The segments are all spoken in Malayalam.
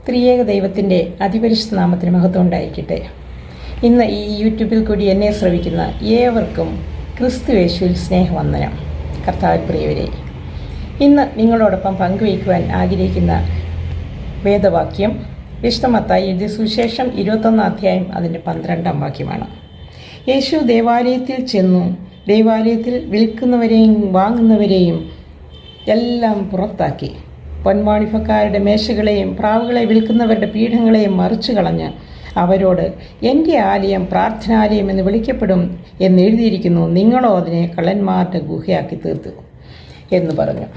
ത്രിയേക ദൈവത്തിൻ്റെ അതിപരിശുദ്ധ നാമത്തിന് മഹത്വം ഉണ്ടായിരിക്കട്ടെ. ഇന്ന് ഈ യൂട്യൂബിൽ കൂടി എന്നെ ശ്രവിക്കുന്ന ഏവർക്കും ക്രിസ്തു യേശുവിൽ സ്നേഹവന്ദനം. കർത്താവിൽ പ്രിയവരെ, ഇന്ന് നിങ്ങളോടൊപ്പം പങ്കുവയ്ക്കുവാൻ ആഗ്രഹിക്കുന്ന വേദവാക്യം വിശുദ്ധ മത്തായി എഴുതിയ സുവിശേഷം 21 അധ്യായം അതിൻ്റെ 12 വാക്യമാണ്. യേശു ദേവാലയത്തിൽ ചെന്നു ദേവാലയത്തിൽ വിൽക്കുന്നവരെയും വാങ്ങുന്നവരെയും എല്ലാം പുറത്താക്കി. പൊൻവാണിഭക്കാരുടെ മേശകളെയും പ്രാവുകളെ വിൽക്കുന്നവരുടെ പീഠങ്ങളെയും മറിച്ചു കളഞ്ഞ് അവരോട്, എൻ്റെ ആലയം പ്രാർത്ഥനാലയം എന്ന് വിളിക്കപ്പെടും എന്നെഴുതിയിരിക്കുന്നു, നിങ്ങളോ അതിനെ കള്ളന്മാരുടെ ഗുഹയാക്കി തീർത്തു എന്ന് പറഞ്ഞു.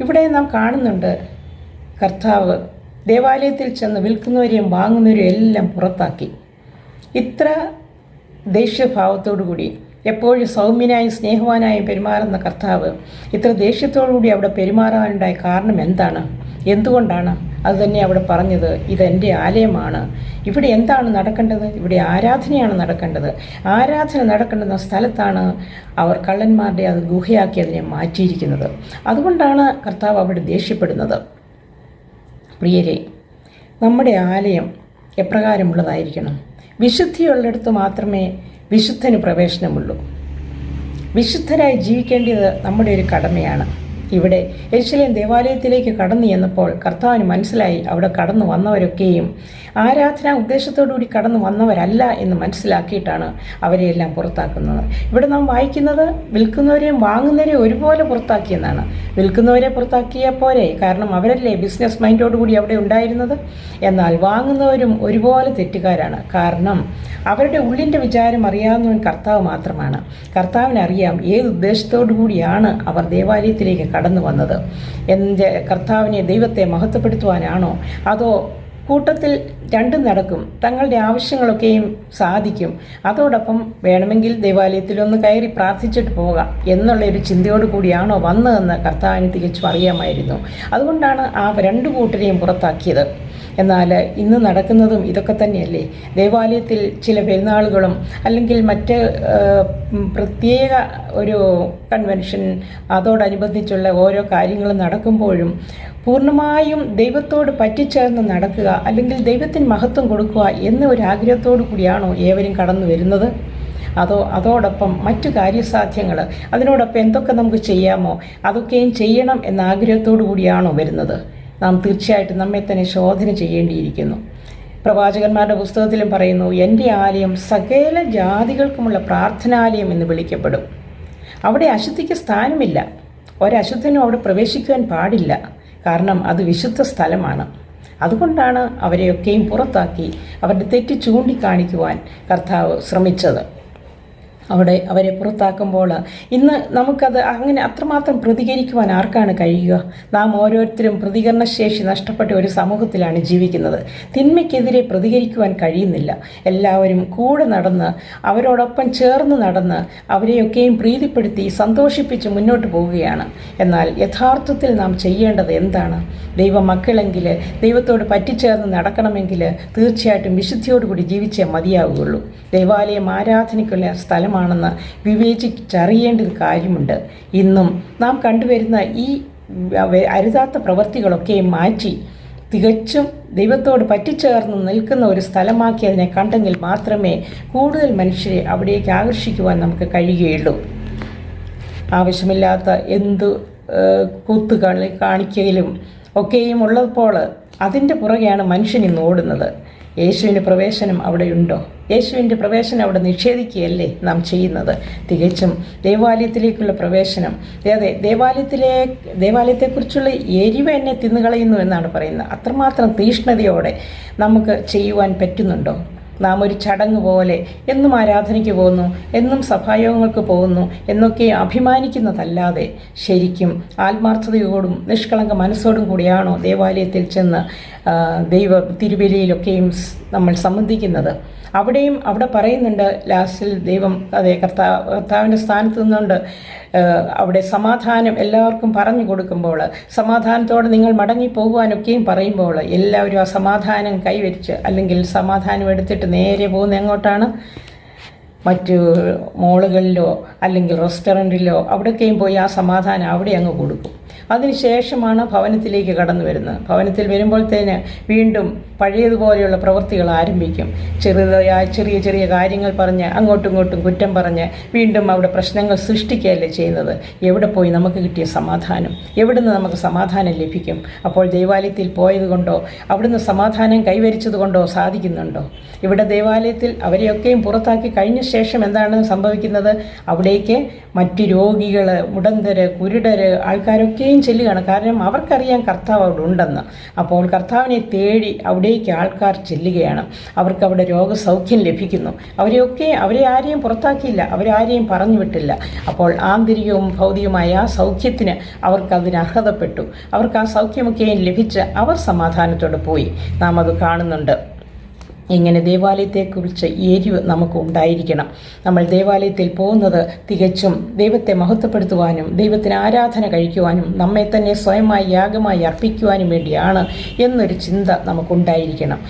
ഇവിടെ നാം കാണുന്നുണ്ട്, കർത്താവ് ദേവാലയത്തിൽ ചെന്ന് വിൽക്കുന്നവരെയും വാങ്ങുന്നവരെയും എല്ലാം പുറത്താക്കി. ഇത്ര ദേഷ്യഭാവത്തോടു കൂടി എപ്പോഴും സൗമ്യനായും സ്നേഹവാനായും പെരുമാറുന്ന കർത്താവ് ഇത്ര ദേഷ്യത്തോടുകൂടി അവിടെ പെരുമാറാനുണ്ടായ കാരണം എന്താണ്? എന്തുകൊണ്ടാണ്? അതുതന്നെ അവിടെ പറഞ്ഞത്, ഇതെൻ്റെ ആലയമാണ്. ഇവിടെ എന്താണ് നടക്കേണ്ടത്? ഇവിടെ ആരാധനയാണ് നടക്കേണ്ടത്. ആരാധന നടക്കേണ്ടുന്ന സ്ഥലത്താണ് അവർ കള്ളന്മാരുടെ അത് ഗുഹയാക്കി അതിനെ മാറ്റിയിരിക്കുന്നത്. അതുകൊണ്ടാണ് കർത്താവ് അവിടെ ദേഷ്യപ്പെടുന്നത്. പ്രിയരെ, നമ്മുടെ ആലയം എപ്രകാരമുള്ളതായിരിക്കണം? വിശുദ്ധിയുള്ളിടത്ത് മാത്രമേ വിശുദ്ധന് പ്രവേശനമുള്ളൂ. വിശുദ്ധരായി ജീവിക്കേണ്ടത് നമ്മുടെ ഒരു കടമയാണ്. ഇവിടെ യെരുശലേം ദേവാലയത്തിലേക്ക് കടന്നു ചെന്നപ്പോൾ കർത്താവിന് മനസ്സിലായി, അവിടെ കടന്നു വന്നവരൊക്കെയും ആരാധനാ ഉദ്ദേശത്തോടുകൂടി കടന്നു വന്നവരല്ല എന്ന് മനസ്സിലാക്കിയിട്ടാണ് അവരെയെല്ലാം പുറത്താക്കുന്നത്. ഇവിടെ നാം വായിക്കുന്നത് വിൽക്കുന്നവരെയും വാങ്ങുന്നവരെയും ഒരുപോലെ പുറത്താക്കിയെന്നാണ്. വിൽക്കുന്നവരെ പുറത്താക്കിയാൽ പോരെ, കാരണം അവരല്ലേ ബിസിനസ് മൈൻഡോടുകൂടി അവിടെ ഉണ്ടായിരുന്നത്. എന്നാൽ വാങ്ങുന്നവരും ഒരുപോലെ തെറ്റുകാരാണ്. കാരണം അവരുടെ ഉള്ളിൻ്റെ വിചാരം അറിയാവുന്നവൻ കർത്താവ് മാത്രമാണ്. കർത്താവിനറിയാം ഏത് ഉദ്ദേശത്തോടു കൂടിയാണ് അവർ ദേവാലയത്തിലേക്ക് കടന്നു വന്നത്. എൻ്റെ കർത്താവിനെ, ദൈവത്തെ മഹത്വപ്പെടുത്തുവാനാണോ, അതോ കൂട്ടത്തിൽ രണ്ടും നടക്കും, തങ്ങളുടെ ആവശ്യങ്ങളൊക്കെയും സാധിക്കും, അതോടൊപ്പം വേണമെങ്കിൽ ദേവാലയത്തിലൊന്ന് കയറി പ്രാർത്ഥിച്ചിട്ട് പോകാം എന്നുള്ളൊരു ചിന്തയോടു കൂടിയാണോ വന്നതെന്ന് കർത്താവിന് തികച്ചും അറിയാമായിരുന്നു. അതുകൊണ്ടാണ് ആ രണ്ടു കൂട്ടരെയും പുറത്താക്കിയത്. എന്നാൽ ഇന്ന് നടക്കുന്നതും ഇതൊക്കെ തന്നെയല്ലേ? ദേവാലയത്തിൽ ചില പെരുന്നാളുകളും അല്ലെങ്കിൽ മറ്റ് പ്രത്യേക ഒരു കൺവെൻഷൻ അതോടനുബന്ധിച്ചുള്ള ഓരോ കാര്യങ്ങളും നടക്കുമ്പോഴും പൂർണ്ണമായും ദൈവത്തോട് പറ്റിച്ചേർന്ന് നടക്കുക, അല്ലെങ്കിൽ ദൈവത്തിന് മഹത്വം കൊടുക്കുക എന്ന ഒരു ആഗ്രഹത്തോടു കൂടിയാണോ ഏവരും കടന്നു വരുന്നത്? അതോടൊപ്പം മറ്റു കാര്യസാധ്യങ്ങൾ, അതിനോടൊപ്പം എന്തൊക്കെ നമുക്ക് ചെയ്യാമോ അതൊക്കെയും ചെയ്യണം എന്ന ആഗ്രഹത്തോടു കൂടിയാണോ വരുന്നത്? നാം തീർച്ചയായിട്ടും നമ്മെ തന്നെ ശോധന ചെയ്യേണ്ടിയിരിക്കുന്നു. പ്രവാചകന്മാരുടെ പുസ്തകത്തിലും പറയുന്നു, എൻ്റെ ആലയം സകല ജാതികൾക്കുമുള്ള പ്രാർത്ഥനാലയം എന്ന് വിളിക്കപ്പെടും. അവിടെ അശുദ്ധിക്ക് സ്ഥാനമില്ല. ഒരശുദ്ധനും അവിടെ പ്രവേശിക്കുവാൻ പാടില്ല. കാരണം അത് വിശുദ്ധ സ്ഥലമാണ്. അതുകൊണ്ടാണ് അവരെയൊക്കെയും പുറത്താക്കി അവരുടെ തെറ്റ് ചൂണ്ടിക്കാണിക്കുവാൻ കർത്താവ് ശ്രമിച്ചത്. അവരെ പുറത്താക്കുമ്പോൾ ഇന്ന് നമുക്കത് അങ്ങനെ അത്രമാത്രം പ്രതികരിക്കുവാൻ ആർക്കാണ് കഴിയുക? നാം ഓരോരുത്തരും പ്രതികരണശേഷി നഷ്ടപ്പെട്ട ഒരു സമൂഹത്തിലാണ് ജീവിക്കുന്നത്. തിന്മയ്ക്കെതിരെ പ്രതികരിക്കുവാൻ കഴിയുന്നില്ല. എല്ലാവരും കൂടെ നടന്ന് അവരോടൊപ്പം ചേർന്ന് നടന്ന് അവരെയൊക്കെയും പ്രീതിപ്പെടുത്തി സന്തോഷിപ്പിച്ച് മുന്നോട്ട് പോവുകയാണ്. എന്നാൽ യഥാർത്ഥത്തിൽ നാം ചെയ്യേണ്ടത് എന്താണ്? ദൈവമക്കളെങ്കിൽ ദൈവത്തോട് പറ്റിച്ചേർന്ന് നടക്കണമെങ്കിൽ തീർച്ചയായിട്ടും വിശുദ്ധിയോടുകൂടി ജീവിച്ചേ മതിയാവുകയുള്ളൂ. ദേവാലയം ആരാധനയ്ക്കുള്ള സ്ഥലമാണെന്ന് വിവേചിച്ചറിയേണ്ട ഒരു കാര്യമുണ്ട്. ഇന്നും നാം കണ്ടുവരുന്ന ഈ അരുതാത്ത പ്രവൃത്തികളൊക്കെ മാറ്റി തികച്ചും ദൈവത്തോട് പറ്റിച്ചേർന്ന് നിൽക്കുന്ന ഒരു സ്ഥലമാക്കി അതിനെ കണ്ടെങ്കിൽ മാത്രമേ കൂടുതൽ മനുഷ്യരെ അവിടേക്ക് ആകർഷിക്കുവാൻ നമുക്ക് കഴിയുകയുള്ളൂ. ആവശ്യമില്ലാത്ത എന്തു കൂത്തുകളി കാണിക്കയിലും ഒക്കെയും ഉള്ളപ്പോൾ അതിൻ്റെ പുറകെയാണ് മനുഷ്യൻ ഇന്ന് ഓടുന്നത്. യേശുവിൻ്റെ പ്രവേശനം അവിടെ ഉണ്ടോ? യേശുവിൻ്റെ പ്രവേശനം അവിടെ നിഷേധിക്കുകയല്ലേ നാം ചെയ്യുന്നത്? തികച്ചും ദേവാലയത്തിലേക്കുള്ള പ്രവേശനം, അതെ, ദേവാലയത്തെക്കുറിച്ചുള്ള എരിവ് എന്നെ തിന്നുകളയുന്നു എന്നാണ് പറയുന്നത്. അത്രമാത്രം തീഷ്ണതയോടെ നമുക്ക് ചെയ്യുവാൻ പറ്റുന്നുണ്ടോ? നാം ഒരു ചടങ്ങ് പോലെ എന്നും ആരാധനയ്ക്ക് പോകുന്നു, എന്നും സഭായോഗങ്ങൾക്ക് പോകുന്നു എന്നൊക്കെ അഭിമാനിക്കുന്നതല്ലാതെ ശരിക്കും ആത്മാർത്ഥതയോടും നിഷ്കളങ്ക മനസ്സോടും കൂടിയാണോ ദേവാലയത്തിൽ ചെന്ന് ദൈവ തിരുബലിയിലൊക്കെയും നമ്മൾ സംബന്ധിക്കുന്നത്? അവിടെ പറയുന്നുണ്ട് ലാസ്റ്റിൽ ദൈവം, അതെ, കർത്താവിൻ്റെ സ്ഥാനത്ത് നിന്നുകൊണ്ട് അവിടെ സമാധാനം എല്ലാവർക്കും പറഞ്ഞു കൊടുക്കുമ്പോൾ, സമാധാനത്തോടെ നിങ്ങൾ മടങ്ങിപ്പോകുവാനൊക്കെയും പറയുമ്പോൾ എല്ലാവരും ആ സമാധാനം കൈവരിച്ച് അല്ലെങ്കിൽ സമാധാനം എടുത്തിട്ട് നേരെ പോകുന്ന എങ്ങോട്ടാണ്? മറ്റു മോളുകളിലോ അല്ലെങ്കിൽ റെസ്റ്റോറൻറ്റിലോ അവിടെയൊക്കെയും പോയി ആ സമാധാനം അവിടെ അങ്ങ് കൊടുക്കും. അതിനുശേഷമാണ് ഭവനത്തിലേക്ക് കടന്നു വരുന്നത്. ഭവനത്തിൽ വരുമ്പോഴത്തേന് വീണ്ടും പഴയതുപോലെയുള്ള പ്രവൃത്തികൾ ആരംഭിക്കും. ചെറിയ ചെറിയ കാര്യങ്ങൾ പറഞ്ഞ് അങ്ങോട്ടും ഇങ്ങോട്ടും കുറ്റം പറഞ്ഞ് വീണ്ടും അവിടെ പ്രശ്നങ്ങൾ സൃഷ്ടിക്കുകയല്ലേ ചെയ്യുന്നത്. എവിടെ പോയി നമുക്ക് കിട്ടിയ സമാധാനം? എവിടുന്ന് നമുക്ക് സമാധാനം ലഭിക്കും? അപ്പോൾ ദൈവാലയത്തിൽ പോയതുകൊണ്ടോ അവിടുന്ന് സമാധാനം കൈവരിച്ചതുകൊണ്ടോ സാധിക്കുന്നുണ്ടോ? ഇവിടെ ദൈവാലയത്തിൽ അവരെയൊക്കെയും പുറത്താക്കി കഴിഞ്ഞ ശേഷം എന്താണ് സംഭവിക്കുന്നത്? അവിടേക്ക് മറ്റു രോഗികൾ, മുടന്തര്, കുരുടര് ആൾക്കാരൊക്കെയും ചെല്ലുകയാണ്. കാരണം അവർക്കറിയാം കർത്താവ് അവിടെ ഉണ്ടെന്ന്. അപ്പോൾ കർത്താവിനെ തേടി അവിടേക്ക് ആൾക്കാർ ചെല്ലുകയാണ്. അവർക്ക് അവിടെ രോഗസൗഖ്യം ലഭിക്കുന്നു. അവരെ ആരെയും പുറത്താക്കിയില്ല, അവരാരെയും പറഞ്ഞു വിട്ടില്ല. അപ്പോൾ ആന്തരികവും ഭൗതികമായ ആ സൗഖ്യത്തിന് അവർക്കതിന് അർഹതപ്പെട്ടു. അവർക്ക് ആ സൗഖ്യമൊക്കെയും ലഭിച്ച് അവർ സമാധാനത്തോടെ പോയി. നാം അത് കാണുന്നുണ്ട്. ഇങ്ങനെ ദേവാലയത്തെക്കുറിച്ച് എരിവ് നമുക്ക് ഉണ്ടായിരിക്കണം. നമ്മൾ ദേവാലയത്തിൽ പോകുന്നത് തികച്ചും ദൈവത്തെ മഹത്വപ്പെടുത്തുവാനും ദൈവത്തിന് ആരാധന കഴിക്കുവാനും നമ്മെ തന്നെ സ്വയമായി യാഗമായി അർപ്പിക്കുവാനും വേണ്ടിയാണ് എന്നൊരു ചിന്ത നമുക്കുണ്ടായിരിക്കണം.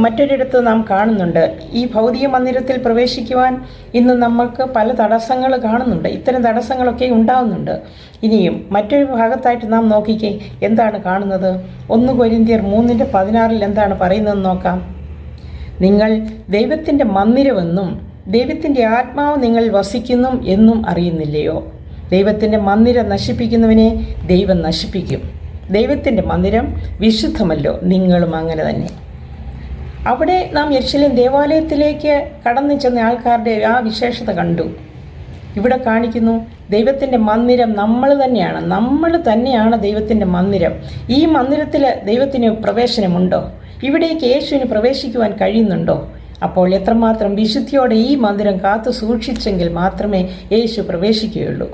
മറ്റൊരിടത്ത് നാം കാണുന്നുണ്ട്, ഈ ഭൗതിക മന്ദിരത്തിൽ പ്രവേശിക്കുവാൻ ഇന്ന് നമ്മൾക്ക് പല തടസ്സങ്ങൾ കാണുന്നുണ്ട്. ഇത്തരം തടസ്സങ്ങളൊക്കെ ഉണ്ടാകുന്നുണ്ട്. ഇനിയും മറ്റൊരു ഭാഗത്തായിട്ട് നാം നോക്കിക്കേ, എന്താണ് കാണുന്നത്? 1 കൊരിന്ത്യർ 3:16 എന്താണ് പറയുന്നതെന്ന് നോക്കാം. നിങ്ങൾ ദൈവത്തിൻ്റെ മന്ദിരമെന്നും ദൈവത്തിൻ്റെ ആത്മാവ് നിങ്ങൾ വസിക്കുന്നു എന്നും അറിയുന്നില്ലയോ? ദൈവത്തിൻ്റെ മന്ദിരം നശിപ്പിക്കുന്നവനെ ദൈവം നശിപ്പിക്കും. ദൈവത്തിൻ്റെ മന്ദിരം വിശുദ്ധമല്ലോ, നിങ്ങളും അങ്ങനെ തന്നെ. അവിടെ നാം യെരുശലേം ദേവാലയത്തിലേക്ക് കടന്നു ചെന്ന ആൾക്കാരുടെ ആ വിശേഷത കണ്ടു. ഇവിടെ കാണിക്കുന്നു, ദൈവത്തിൻ്റെ മന്ദിരം നമ്മൾ തന്നെയാണ് ദൈവത്തിൻ്റെ മന്ദിരം. ഈ മന്ദിരത്തിൽ ദൈവത്തിന് പ്രവേശനമുണ്ടോ? ഇവിടേക്ക് യേശുവിന് പ്രവേശിക്കുവാൻ കഴിയുന്നുണ്ടോ? അപ്പോൾ എത്രമാത്രം വിശുദ്ധിയോടെ ഈ മന്ദിരം കാത്തു സൂക്ഷിച്ചെങ്കിൽ മാത്രമേ യേശു പ്രവേശിക്കുകയുള്ളൂ.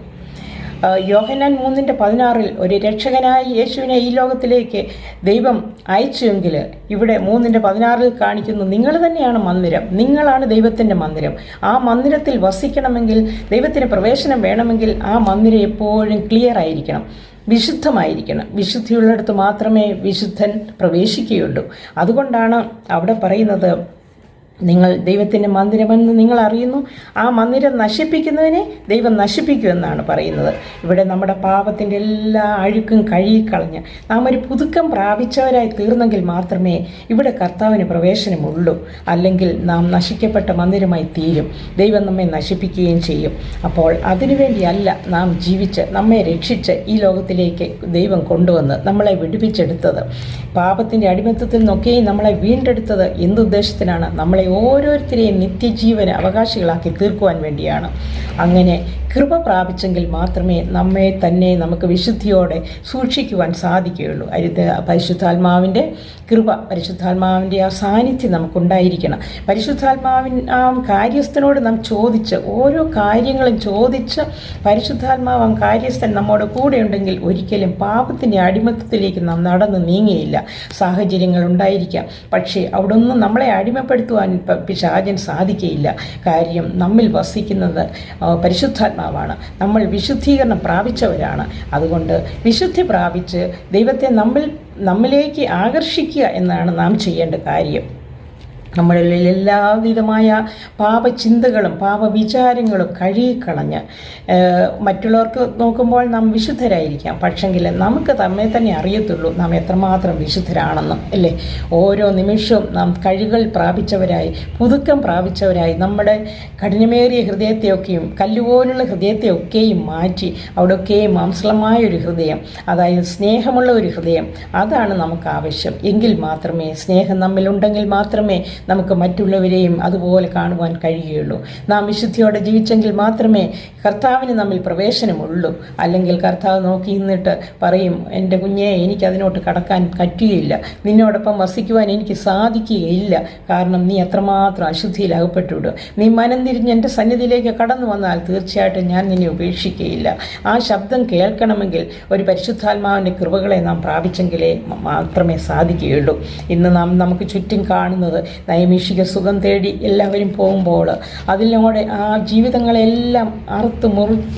യോഹന്നാൻ 3:16 ഒരു രക്ഷകനായി യേശുവിനെ ഈ ലോകത്തിലേക്ക് ദൈവം അയച്ചുവെങ്കിൽ ഇവിടെ 3:16 കാണിക്കുന്നു, നിങ്ങൾ തന്നെയാണ് മന്ദിരം, നിങ്ങളാണ് ദൈവത്തിൻ്റെ മന്ദിരം. ആ മന്ദിരത്തിൽ വസിക്കണമെങ്കിൽ, ദൈവത്തിന് പ്രവേശനം വേണമെങ്കിൽ ആ മന്ദിരം എപ്പോഴും ക്ലിയർ ആയിരിക്കണം, വിശുദ്ധമായിരിക്കണം. വിശുദ്ധിയുള്ളിടത്ത് മാത്രമേ വിശുദ്ധൻ പ്രവേശിക്കുകയുള്ളൂ. അതുകൊണ്ടാണ് അവിടെ പറയുന്നത്, നിങ്ങൾ ദൈവത്തിൻ്റെ മന്ദിരമെന്ന് നിങ്ങൾ അറിയുന്നു, ആ മന്ദിരം നശിപ്പിക്കുന്നതിനെ ദൈവം നശിപ്പിക്കുമെന്നാണ് പറയുന്നത്. ഇവിടെ നമ്മുടെ പാപത്തിൻ്റെ എല്ലാ അഴുക്കും കഴുകിക്കളഞ്ഞ് നാം ഒരു പുതുക്കം പ്രാപിച്ചവരായി തീർന്നെങ്കിൽ മാത്രമേ ഇവിടെ കർത്താവിന് പ്രവേശനമുള്ളൂ. അല്ലെങ്കിൽ നാം നശിക്കപ്പെട്ട മന്ദിരമായി തീരും. ദൈവം നമ്മെ നശിപ്പിക്കുകയും ചെയ്യും. അപ്പോൾ അതിനുവേണ്ടിയല്ല നാം ജീവിച്ച് നമ്മെ രക്ഷിച്ച് ഈ ലോകത്തിലേക്ക് ദൈവം കൊണ്ടുവന്ന് നമ്മളെ വിടുവിച്ചെടുത്തത്. പാപത്തിൻ്റെ അടിമത്തത്തിൽ നിന്നൊക്കെയും നമ്മളെ വീണ്ടെടുത്തത് എന്തുദ്ദേശത്തിനാണ്? നമ്മളെ ഓരോരുത്തരെയും നിത്യജീവന് അവകാശികളാക്കി തീർക്കുവാൻ വേണ്ടിയാണ്. അങ്ങനെ കൃപ പ്രാപിച്ചെങ്കിൽ മാത്രമേ നമ്മെ തന്നെ നമുക്ക് വിശുദ്ധിയോടെ സൂക്ഷിക്കുവാൻ സാധിക്കുകയുള്ളൂ. പരിശുദ്ധാത്മാവിൻ്റെ കൃപ, പരിശുദ്ധാത്മാവിൻ്റെ ആ സാന്നിധ്യം നമുക്കുണ്ടായിരിക്കണം. ആ കാര്യസ്ഥനോട് നാം ചോദിച്ച്, ഓരോ കാര്യങ്ങളും ചോദിച്ച് പരിശുദ്ധാത്മാവ് കാര്യസ്ഥൻ നമ്മോട് കൂടെ ഉണ്ടെങ്കിൽ ഒരിക്കലും പാപത്തിൻ്റെ അടിമത്തത്തിലേക്ക് നാം നടന്ന് നീങ്ങിയില്ല. സാഹചര്യങ്ങൾ ഉണ്ടായിരിക്കാം, പക്ഷേ അവിടെ ഒന്നും നമ്മളെ അടിമപ്പെടുത്തുവാൻ പിശാചൻ സാധിക്കുകയില്ല. കാര്യം നമ്മിൽ വസിക്കുന്നത് പരിശുദ്ധാത്മാവാണ്. നമ്മൾ വിശുദ്ധീകരണം പ്രാപിച്ചവരാണ്. അതുകൊണ്ട് വിശുദ്ധി പ്രാപിച്ച് ദൈവത്തെ നമ്മിലേക്ക് ആകർഷിക്കുക എന്നാണ് നാം ചെയ്യേണ്ട കാര്യം. നമ്മളിൽ എല്ലാവിധമായ പാപചിന്തകളും പാപവിചാരങ്ങളും കഴുകിക്കളഞ്ഞ്, മറ്റുള്ളവർക്ക് നോക്കുമ്പോൾ നാം വിശുദ്ധരായിരിക്കാം, പക്ഷെങ്കിൽ നമുക്ക് നമ്മെ തന്നെ അറിയത്തുള്ളൂ നാം എത്രമാത്രം വിശുദ്ധരാണെന്ന്, അല്ലേ? ഓരോ നിമിഷവും നാം കഴുകൽ പ്രാപിച്ചവരായി, പുതുക്കം പ്രാപിച്ചവരായി, നമ്മുടെ കഠിനമേറിയ ഹൃദയത്തെയൊക്കെയും കല്ലുപോലുള്ള ഹൃദയത്തെയൊക്കെയും മാറ്റി അവിടെയൊക്കെയും മാംസളമായൊരു ഹൃദയം, അതായത് സ്നേഹമുള്ള ഒരു ഹൃദയം, അതാണ് നമുക്ക് ആവശ്യം. എങ്കിൽ മാത്രമേ, സ്നേഹം നമ്മിലുണ്ടെങ്കിൽ മാത്രമേ നമുക്ക് മറ്റുള്ളവരെയും അതുപോലെ കാണുവാൻ കഴിയുകയുള്ളൂ. നാം വിശുദ്ധിയോടെ ജീവിച്ചെങ്കിൽ മാത്രമേ കർത്താവിന് നമ്മിൽ പ്രവേശനമുള്ളൂ. അല്ലെങ്കിൽ കർത്താവ് നോക്കി നിന്നിട്ട് പറയും, എൻ്റെ കുഞ്ഞെ, എനിക്കതിനോട്ട് കടക്കാൻ പറ്റുകയില്ല, നിന്നോടൊപ്പം വസിക്കുവാൻ എനിക്ക് സാധിക്കുകയില്ല, കാരണം നീ എത്രമാത്രം അശുദ്ധിയിൽ അകപ്പെട്ടുവിടും. നീ മനം തിരിഞ്ഞ് എൻ്റെ സന്നിധിയിലേക്ക് കടന്നു വന്നാൽ തീർച്ചയായിട്ടും ഞാൻ നിന്നെ ഉപേക്ഷിക്കുകയില്ല. ആ ശബ്ദം കേൾക്കണമെങ്കിൽ ഒരു പരിശുദ്ധാത്മാവിൻ്റെ കൃപകളെ നാം പ്രാപിച്ചെങ്കിലേ മാത്രമേ സാധിക്കുകയുള്ളൂ. ഇന്ന് നമുക്ക് ചുറ്റും കാണുന്നത് നൈമിഷിക സുഖം തേടി എല്ലാവരും പോകുമ്പോൾ അതിലൂടെ ആ ജീവിതങ്ങളെല്ലാം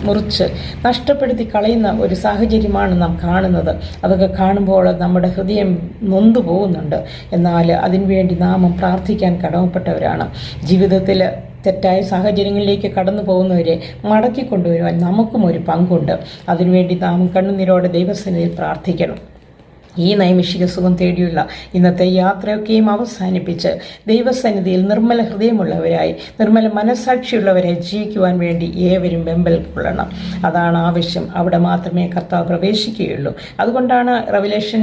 മുറിച്ച് നഷ്ടപ്പെടുത്തി കളയുന്ന ഒരു സാഹചര്യമാണ് നാം കാണുന്നത്. അതൊക്കെ കാണുമ്പോൾ നമ്മുടെ ഹൃദയം നൊന്തു പോകുന്നുണ്ട്. എന്നാൽ അതിനുവേണ്ടി നാം പ്രാർത്ഥിക്കാൻ കടമപ്പെട്ടവരാണ്. ജീവിതത്തിൽ തെറ്റായ സാഹചര്യങ്ങളിലേക്ക് കടന്നു പോകുന്നവരെ മടക്കി കൊണ്ടുവരുവാൻ നമുക്കും ഒരു പങ്കുണ്ട്. അതിനുവേണ്ടി നാം കണ്ണുനീരോടെ ദൈവസന്നിധിയിൽ പ്രാർത്ഥിക്കണം. ഈ നൈമിഷിക സുഖം തേടിയുള്ള ഇന്നത്തെ യാത്രയൊക്കെയും അവസാനിപ്പിച്ച് ദൈവസന്നിധിയിൽ നിർമ്മല ഹൃദയമുള്ളവരായി നിർമ്മല മനസ്സാക്ഷിയുള്ളവരായി ജീവിക്കുവാൻ വേണ്ടി ഏവരും വെമ്പൽ കൊള്ളണം. അതാണ് ആവശ്യം. അവിടെ മാത്രമേ കർത്താവ് പ്രവേശിക്കുകയുള്ളൂ. അതുകൊണ്ടാണ് റെവലേഷൻ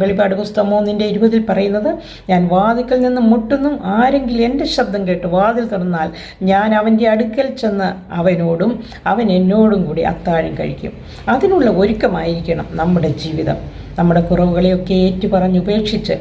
വെളിപാട് പുസ്തകം 3:20 പറയുന്നത്, ഞാൻ വാതിൽക്കൽ നിന്ന് മുട്ടുന്നു, ആരെങ്കിലും എൻ്റെ ശബ്ദം കേട്ട് വാതിൽ തുറന്നാൽ ഞാൻ അവൻ്റെ അടുക്കൽ ചെന്ന് അവനോടും അവൻ എന്നോടും കൂടി അത്താഴം കഴിക്കും. അതിനുള്ള ഒരുക്കമായിരിക്കണം നമ്മുടെ ജീവിതം. നമ്മുടെ കുറവുകളെയൊക്കെ ഏറ്റുപറഞ്ഞുപേക്ഷിച്ച്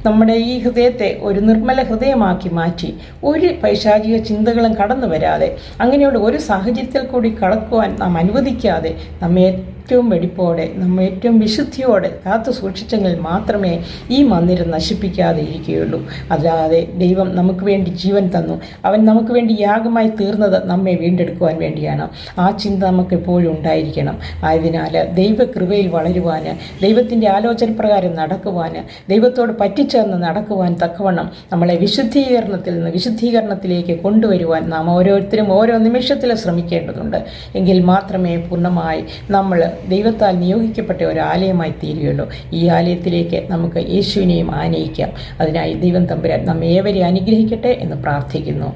നമ്മുടെ ഈ ഹൃദയത്തെ ഒരു നിർമ്മല ഹൃദയമാക്കി മാറ്റി ഒരു പൈശാചിക ചിന്തകളും കടന്നു വരാതെ അങ്ങനെയുള്ള ഒരു സാഹചര്യത്തിൽ കൂടി കടക്കുവാൻ നാം അനുവദിക്കാതെ നമ്മെ ഏറ്റവും വെടിപ്പോടെ നമ്മെ ഏറ്റവും വിശുദ്ധിയോടെ കാത്തു സൂക്ഷിച്ചെങ്കിൽ മാത്രമേ ഈ മന്ദിരം നശിപ്പിക്കാതെ ഇരിക്കുകയുള്ളൂ. അല്ലാതെ ദൈവം നമുക്ക് വേണ്ടി ജീവൻ തന്നു, അവൻ നമുക്ക് വേണ്ടി യാഗമായി തീർന്നത് നമ്മെ വീണ്ടെടുക്കുവാൻ വേണ്ടിയാണ്. ആ ചിന്ത നമുക്ക് എപ്പോഴും ഉണ്ടായിരിക്കണം. ആയതിനാൽ ദൈവകൃപയിൽ വളരുവാൻ, ദൈവത്തിൻ്റെ ആലോചന പ്രകാരം നടക്കുവാൻ, ദൈവത്തോട് പറ്റിച്ചേർന്ന് നടക്കുവാൻ തക്കവണ്ണം നമ്മളെ വിശുദ്ധീകരണത്തിൽ നിന്ന് വിശുദ്ധീകരണത്തിലേക്ക് കൊണ്ടുവരുവാൻ നാം ഓരോരുത്തരും ഓരോ നിമിഷത്തിലും ശ്രമിക്കേണ്ടതുണ്ട്. എങ്കിൽ മാത്രമേ പൂർണ്ണമായി നമ്മൾ ദൈവത്താൽ നിയോഗിക്കപ്പെട്ട ഒരു ആലയമായി തീരുകയുള്ളൂ. ഈ ആലയത്തിലേക്ക് നമുക്ക് യേശുവിനെയും ആനയിക്കാം. അതിനായി ദൈവം തമ്പുരാൻ നമ്മെ ഏവരെയും അനുഗ്രഹിക്കട്ടെ എന്ന് പ്രാർത്ഥിക്കുന്നു.